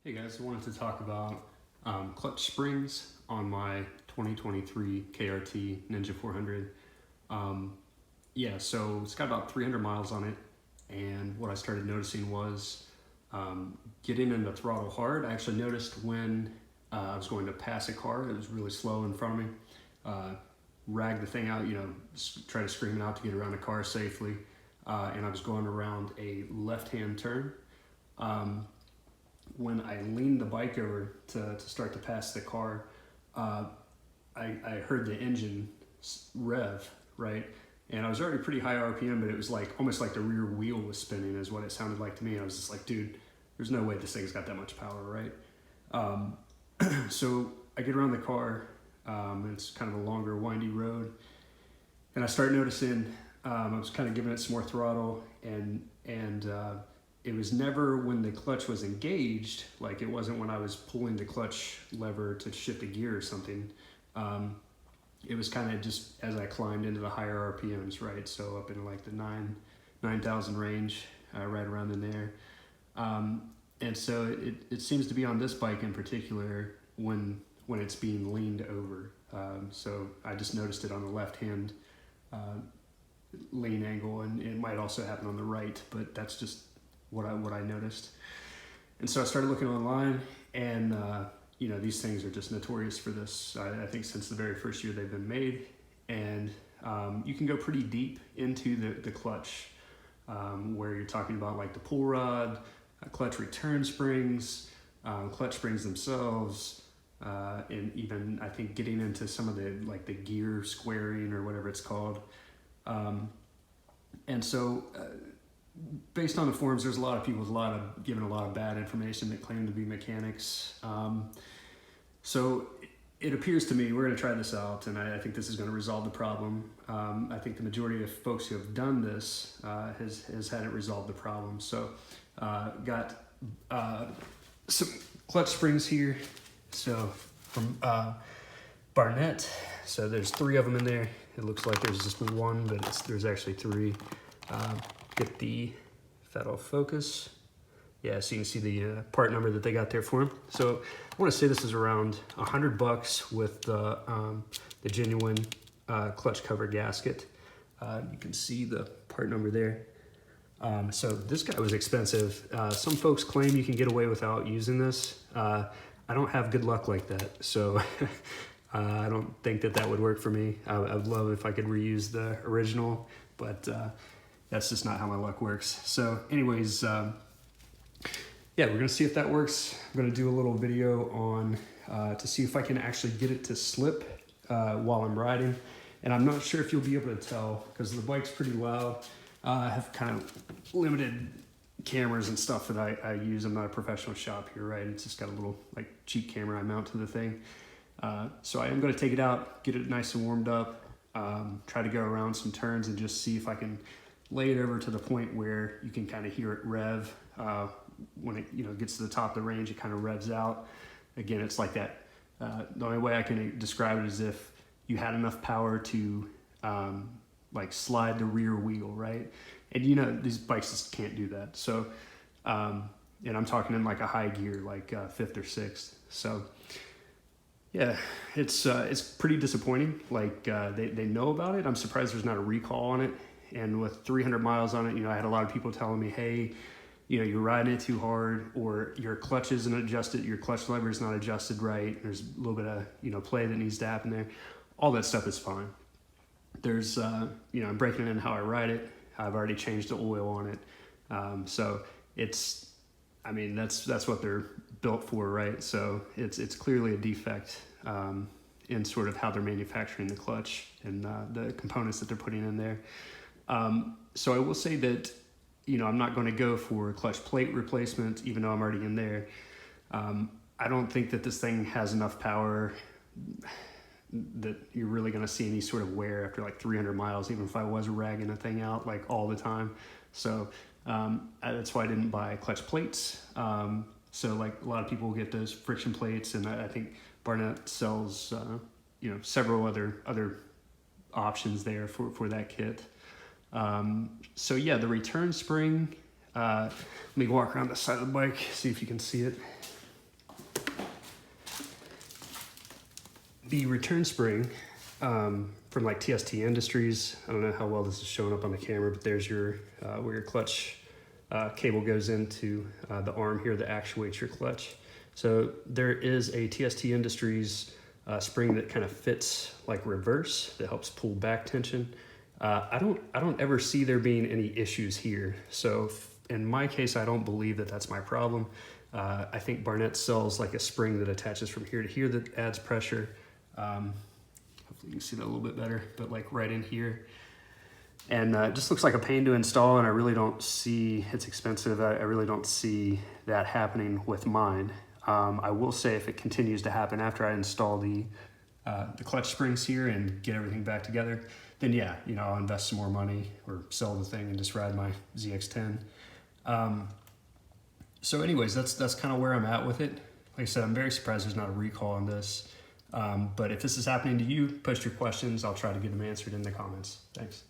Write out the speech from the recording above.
Hey guys, I wanted to talk about clutch springs on my 2023 KRT Ninja 400. So it's got about 300 miles on it, and what I started noticing was getting into throttle hard. I actually noticed when I was going to pass a car, it was really slow in front of me. Rag the thing out, try to scream it out to get around a car safely, and I was going around a left-hand turn. When I leaned the bike over to start to pass the car, I heard the engine rev, right? And I was already pretty high RPM, but it was like almost like the rear wheel was spinning is what it sounded like to me. I was just like, dude, there's no way this thing's got that much power, right? So I get around the car, it's kind of a longer, windy road, and I start noticing I was kind of giving it some more throttle, and it was never when the clutch was engaged, like it wasn't when I was pulling the clutch lever to shift a gear or something. It was kind of just as I climbed into the higher RPMs, right? So up in like the 9,000 range, right around in there. And so it seems to be on this bike in particular when it's being leaned over. So I just noticed it on the left hand lean angle, and it might also happen on the right, but that's just what I noticed. And so I started looking online, and these things are just notorious for this. I think since the very first year they've been made, and you can go pretty deep into the clutch, where you're talking about like the pull rod, clutch return springs, clutch springs themselves, and even I think getting into some of the gear squaring or whatever it's called. And so based on the forums, there's a lot of people giving a lot of bad information that claim to be mechanics. So it appears to me, we're going to try this out, and I think this is going to resolve the problem. I think the majority of folks who have done this has had it resolve the problem. So got some clutch springs here. So from Barnett. So there's 3 of them in there. It looks like there's just one, but there's actually 3. Get the, if that'll focus. Yeah, so you can see the part number that they got there for him. So I want to say this is around $100 with the genuine clutch cover gasket. You can see the part number there. So this guy was expensive. Some folks claim you can get away without using this. I don't have good luck like that, so I don't think that would work for me. I would love if I could reuse the original, but that's just not how my luck works. So anyways, yeah, we're gonna see if that works. I'm gonna do a little video on to see if I can actually get it to slip while I'm riding. And I'm not sure if you'll be able to tell because the bike's pretty loud. I have kind of limited cameras and stuff that I use. I'm not a professional shop here, right? It's just got a little like cheap camera I mount to the thing. So I am gonna take it out, get it nice and warmed up, try to go around some turns and just see if I can lay it over to the point where you can kind of hear it rev. When it gets to the top of the range, it kind of revs out. Again, it's like that. The only way I can describe it is if you had enough power to like slide the rear wheel, right? And these bikes just can't do that. So, and I'm talking in like a high gear, like 5th or 6th. So yeah, it's pretty disappointing. Like they know about it. I'm surprised there's not a recall on it. And with 300 miles on it, I had a lot of people telling me, hey, you're riding it too hard, or your clutch isn't adjusted, your clutch lever is not adjusted right. There's a little bit of, play that needs to happen there. All that stuff is fine. There's, I'm breaking it in how I ride it. I've already changed the oil on it. So that's what they're built for, right? So it's clearly a defect in sort of how they're manufacturing the clutch and the components that they're putting in there. So I will say that, I'm not going to go for a clutch plate replacement, even though I'm already in there. I don't think that this thing has enough power that you're really going to see any sort of wear after like 300 miles, even if I was ragging the thing out like all the time. So that's why I didn't buy clutch plates. So like a lot of people get those friction plates, and I think Barnett sells, several other options there for that kit. So yeah, the return spring, let me walk around the side of the bike, see if you can see it. the return spring from like TST Industries, I don't know how well this is showing up on the camera, but there's your where your clutch cable goes into the arm here that actuates your clutch. So there is a TST Industries spring that kind of fits like reverse that helps pull back tension. I don't ever see there being any issues here. So in my case, I don't believe that that's my problem. I think Barnett sells like a spring that attaches from here to here that adds pressure. Hopefully you can see that a little bit better, but like right in here. And it just looks like a pain to install, and I really don't see, it's expensive, I really don't see that happening with mine. I will say if it continues to happen after I install the clutch springs here and get everything back together, then yeah, you know, I'll invest some more money or sell the thing and just ride my ZX-10. So anyways, that's kind of where I'm at with it. Like I said, I'm very surprised there's not a recall on this. But if this is happening to you, post your questions. I'll try to get them answered in the comments. Thanks.